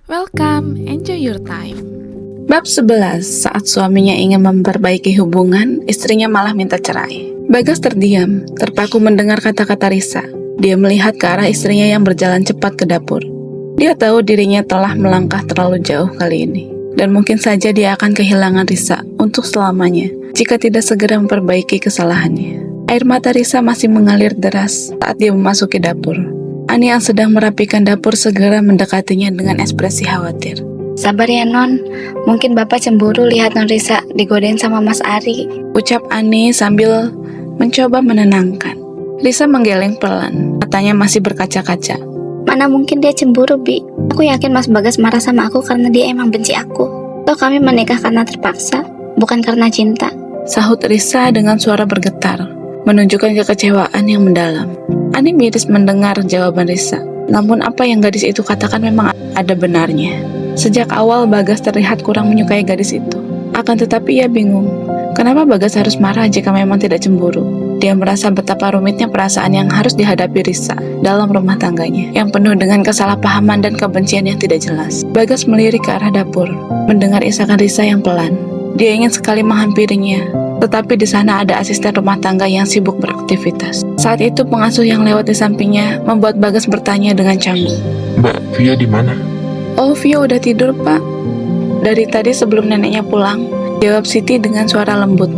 Welcome, enjoy your time. Bab 11, saat suaminya ingin memperbaiki hubungan, istrinya malah minta cerai. Bagas terdiam, terpaku mendengar kata-kata Risa. Dia melihat ke arah istrinya yang berjalan cepat ke dapur. Dia tahu dirinya telah melangkah terlalu jauh kali ini. Dan mungkin saja dia akan kehilangan Risa untuk selamanya jika tidak segera memperbaiki kesalahannya. Air mata Risa masih mengalir deras saat dia memasuki dapur. Ani yang sedang merapikan dapur segera mendekatinya dengan ekspresi khawatir. Sabar ya Non, mungkin Bapak cemburu lihat Non Risa digodain sama Mas Ari. Ucap Ani sambil mencoba menenangkan. Risa menggeleng pelan, matanya masih berkaca-kaca. Mana mungkin dia cemburu, Bi. Aku yakin Mas Bagas marah sama aku karena dia emang benci aku. Toh kami menikah karena terpaksa, bukan karena cinta. Sahut Risa dengan suara bergetar, menunjukkan kekecewaan yang mendalam. Ani miris mendengar jawaban Risa. Namun apa yang gadis itu katakan memang ada benarnya. Sejak awal Bagas terlihat kurang menyukai gadis itu. Akan tetapi ia bingung, kenapa Bagas harus marah jika memang tidak cemburu. Dia merasa betapa rumitnya perasaan yang harus dihadapi Risa dalam rumah tangganya, yang penuh dengan kesalahpahaman dan kebencian yang tidak jelas. Bagas melirik ke arah dapur, mendengar isakan Risa yang pelan. Dia ingin sekali menghampirinya, tetapi di sana ada asisten rumah tangga yang sibuk beraktivitas. Saat itu pengasuh yang lewat di sampingnya membuat Bagas bertanya dengan canggung. Mbak Via di mana? Oh, Via udah tidur, Pak. Dari tadi sebelum neneknya pulang, jawab Siti dengan suara lembut.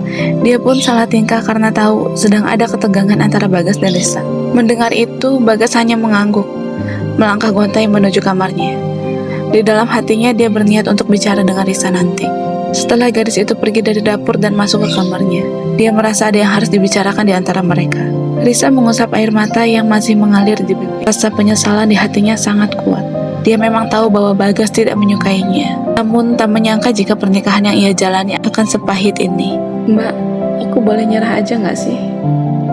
Dia pun salah tingkah karena tahu sedang ada ketegangan antara Bagas dan Risa. Mendengar itu, Bagas hanya mengangguk, melangkah gontai menuju kamarnya. Di dalam hatinya dia berniat untuk bicara dengan Risa nanti. Setelah gadis itu pergi dari dapur dan masuk ke kamarnya, dia merasa ada yang harus dibicarakan di antara mereka. Risa mengusap air mata yang masih mengalir di pipi. Rasa penyesalan di hatinya sangat kuat. Dia memang tahu bahwa Bagas tidak menyukainya, namun tak menyangka jika pernikahan yang ia jalani akan sepahit ini. Mbak, aku boleh nyerah aja nggak sih?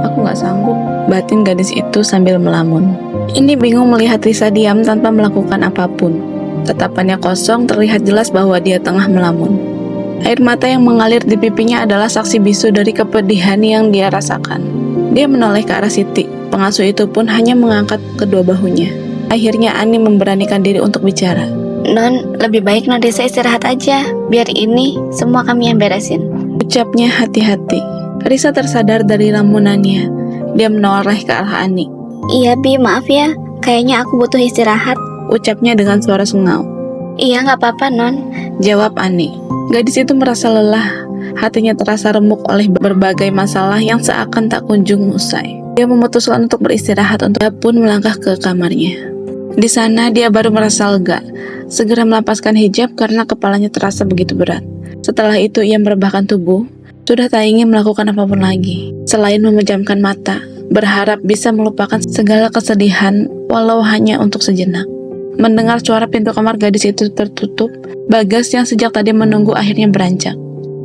Aku nggak sanggup, batin gadis itu sambil melamun. Ini bingung melihat Risa diam tanpa melakukan apapun. Tatapannya kosong, terlihat jelas bahwa dia tengah melamun. Air mata yang mengalir di pipinya adalah saksi bisu dari kepedihan yang dia rasakan. Dia menoleh ke arah Siti. Pengasuh itu pun hanya mengangkat kedua bahunya. Akhirnya Ani memberanikan diri untuk bicara. Non, lebih baik Non Risa istirahat aja. Biar ini semua kami yang beresin. Ucapnya hati-hati. Risa tersadar dari lamunannya. Dia menoleh ke arah Ani. Iya Bi, maaf ya. Kayaknya aku butuh istirahat. Ucapnya dengan suara sengau. Iya nggak apa-apa Non. Jawab Ani. Gadis itu merasa lelah. Hatinya terasa remuk oleh berbagai masalah yang seakan tak kunjung usai. Dia memutuskan untuk beristirahat, dia pun melangkah ke kamarnya. Di sana dia baru merasa lega, segera melepaskan hijab karena kepalanya terasa begitu berat. Setelah itu ia merebahkan tubuh, sudah tak ingin melakukan apapun lagi, selain memejamkan mata, berharap bisa melupakan segala kesedihan walau hanya untuk sejenak. Mendengar suara pintu kamar gadis itu tertutup, Bagas yang sejak tadi menunggu akhirnya beranjak.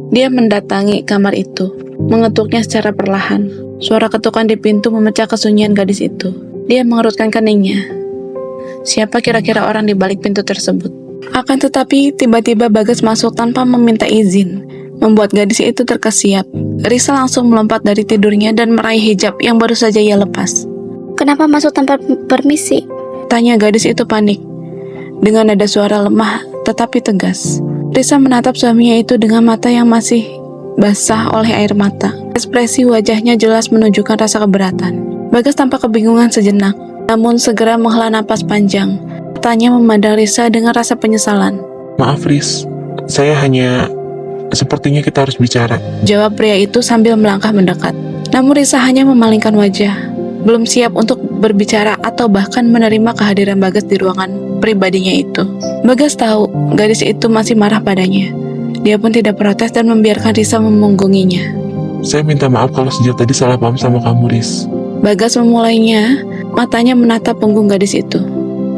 Dia mendatangi kamar itu, mengetuknya secara perlahan. Suara ketukan di pintu memecah kesunyian gadis itu. Dia mengerutkan keningnya. Siapa kira-kira orang di balik pintu tersebut? Akan tetapi, tiba-tiba Bagas masuk tanpa meminta izin, membuat gadis itu terkesiap. Risa langsung melompat dari tidurnya dan meraih hijab yang baru saja ia lepas. Kenapa masuk tanpa permisi? Tanya gadis itu panik. Dengan nada suara lemah tetapi tegas. Risa menatap suaminya itu dengan mata yang masih basah oleh air mata. Ekspresi wajahnya jelas menunjukkan rasa keberatan. Bagas tampak kebingungan sejenak, namun segera menghela napas panjang. Matanya memandang Risa dengan rasa penyesalan. Maaf Riz, sepertinya kita harus bicara. Jawab pria itu sambil melangkah mendekat. Namun Risa hanya memalingkan wajah, belum siap untuk berbicara atau bahkan menerima kehadiran Bagas di ruangan pribadinya itu. Bagas tahu gadis itu masih marah padanya. Dia pun tidak protes dan membiarkan Risa memunggunginya. Saya minta maaf kalau sejak tadi salah paham sama kamu Riz. Bagas memulainya, matanya menatap punggung gadis itu.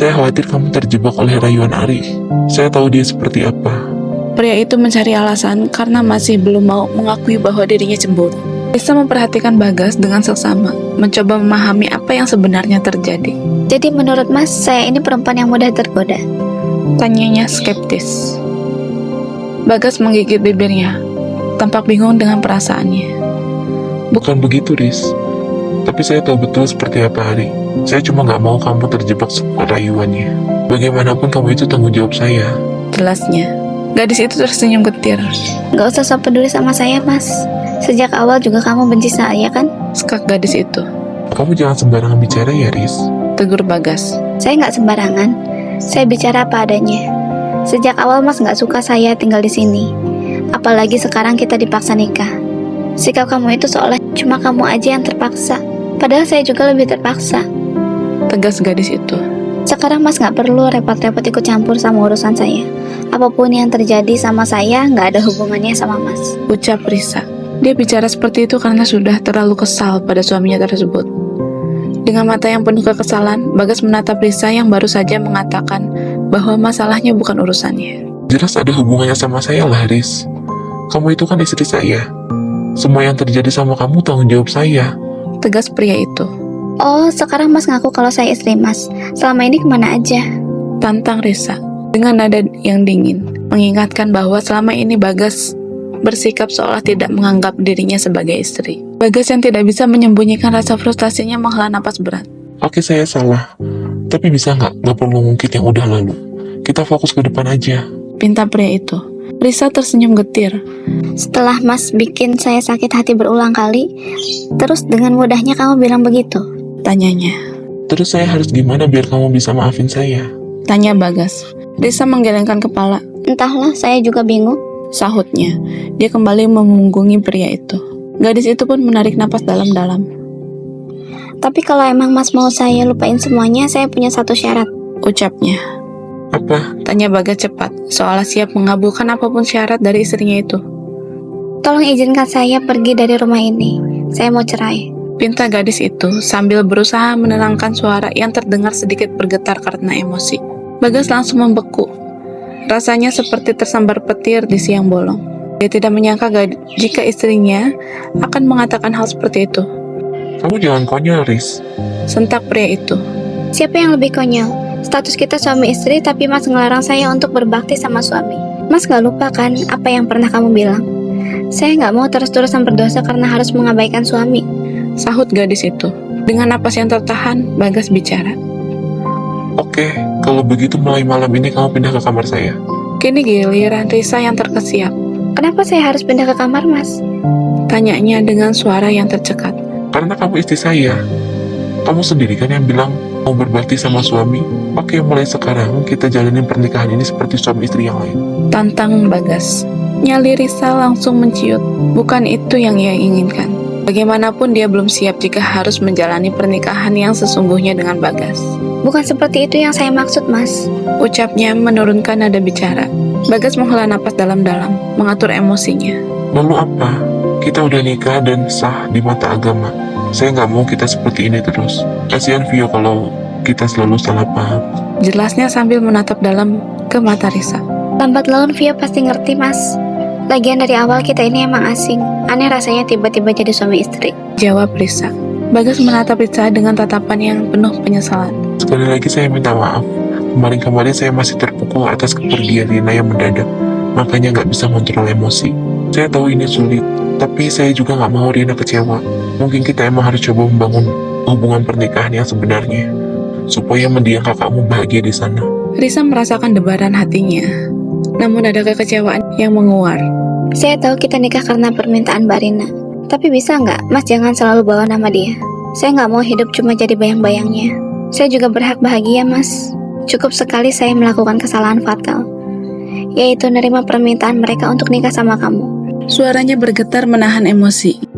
Saya khawatir kamu terjebak oleh rayuan Ari. Saya tahu dia seperti apa. Pria itu mencari alasan karena masih belum mau mengakui bahwa dirinya cemburu. Risa memperhatikan Bagas dengan seksama, mencoba memahami apa yang sebenarnya terjadi. Jadi menurut Mas, saya ini perempuan yang mudah tergoda? Tanyanya skeptis. Bagas menggigit bibirnya, tampak bingung dengan perasaannya. Bukan begitu Riz. Tapi saya tahu betul seperti apa Ari. Saya cuma gak mau kamu terjebak rayuannya. Bagaimanapun kamu itu tanggung jawab saya. Jelasnya. Gadis itu tersenyum getir. Gak usah sok peduli sama saya, Mas. Sejak awal juga kamu benci saya, kan? Sekak gadis itu. Kamu jangan sembarangan bicara ya, Riz. Tegur Bagas. Saya nggak sembarangan. Saya bicara apa adanya. Sejak awal Mas nggak suka saya tinggal di sini. Apalagi sekarang kita dipaksa nikah. Sikap kamu itu seolah cuma kamu aja yang terpaksa. Padahal saya juga lebih terpaksa. Tegas gadis itu. Sekarang Mas nggak perlu repot-repot ikut campur sama urusan saya. Apapun yang terjadi sama saya nggak ada hubungannya sama Mas. Ucap Risa. Dia bicara seperti itu karena sudah terlalu kesal pada suaminya tersebut. Dengan mata yang penuh kekesalan, Bagas menatap Risa yang baru saja mengatakan bahwa masalahnya bukan urusannya. Jelas ada hubungannya sama saya lah, Riz. Kamu itu kan istri saya. Semua yang terjadi sama kamu tanggung jawab saya. Tegas pria itu. Oh, sekarang Mas ngaku kalau saya istri Mas. Selama ini kemana aja? Tantang Risa dengan nada yang dingin, mengingatkan bahwa selama ini Bagas bersikap seolah tidak menganggap dirinya sebagai istri. Bagas yang tidak bisa menyembunyikan rasa frustasinya menghela napas berat. Oke, saya salah. Tapi bisa nggak perlu ngungkit yang udah lalu. Kita fokus ke depan aja. Pinta pria itu. Risa tersenyum getir. Setelah Mas bikin saya sakit hati berulang kali, terus dengan mudahnya kamu bilang begitu? Tanyanya. Terus saya harus gimana biar kamu bisa maafin saya? Tanya Bagas. Risa menggelengkan kepala. Entahlah, saya juga bingung. Sahutnya. Dia kembali memunggungi pria itu. Gadis itu pun menarik napas dalam-dalam. Tapi kalau emang Mas mau saya lupain semuanya, saya punya satu syarat. Ucapnya. Apa? Tanya Bagas cepat, seolah siap mengabulkan apapun syarat dari istrinya itu. Tolong izinkan saya pergi dari rumah ini. Saya mau cerai. Pinta gadis itu sambil berusaha menenangkan suara yang terdengar sedikit bergetar karena emosi. Bagas langsung membeku. Rasanya seperti tersambar petir di siang bolong. Dia tidak menyangka jika istrinya akan mengatakan hal seperti itu. Kamu jangan konyol, Riz. Sentak pria itu. Siapa yang lebih konyol? Status kita suami istri, tapi Mas ngelarang saya untuk berbakti sama suami. Mas gak lupa kan apa yang pernah kamu bilang? Saya gak mau terus-terusan berdosa karena harus mengabaikan suami. Sahut gadis itu. Dengan napas yang tertahan, Bagas bicara. Oke, kalau begitu mulai malam ini kamu pindah ke kamar saya. Kini giliran Risa yang terkesiap. Kenapa saya harus pindah ke kamar, Mas? Tanyanya dengan suara yang tercekat. Karena kamu istri saya. Kamu sendiri kan yang bilang mau berbakti sama suami. Oke, mulai sekarang kita jalanin pernikahan ini seperti suami istri yang lain. Tantang Bagas. Nyali Risa langsung menciut. Bukan itu yang ia inginkan. Bagaimanapun dia belum siap jika harus menjalani pernikahan yang sesungguhnya dengan Bagas. Bukan seperti itu yang saya maksud, Mas. Ucapnya menurunkan nada bicara. Bagas menghela napas dalam-dalam, mengatur emosinya. Lalu apa? Kita udah nikah dan sah di mata agama. Saya nggak mau kita seperti ini terus. Kasihan Vio kalau kita selalu salah paham. Jelasnya sambil menatap dalam ke mata Risa. Lambat laun Vio pasti ngerti, Mas. Lagian dari awal kita ini emang asing. Aneh rasanya tiba-tiba jadi suami istri. Jawab Risa. Bagas menatap Risa dengan tatapan yang penuh penyesalan. Sekali lagi saya minta maaf. Kemarin-kemarin saya masih terpukul atas kepergian Rina yang mendadak. Makanya nggak bisa kontrol emosi. Saya tahu ini sulit, tapi saya juga nggak mau Rina kecewa. Mungkin kita emang harus coba membangun hubungan pernikahan yang sebenarnya, supaya mendiang kakakmu bahagia di sana. Risa merasakan debaran hatinya. Namun ada kekecewaan yang menguar. Saya tahu kita nikah karena permintaan Mbak Rina. Tapi bisa nggak, Mas jangan selalu bawa nama dia. Saya nggak mau hidup cuma jadi bayang-bayangnya. Saya juga berhak bahagia, Mas. Cukup sekali saya melakukan kesalahan fatal, yaitu nerima permintaan mereka untuk nikah sama kamu. Suaranya bergetar menahan emosi.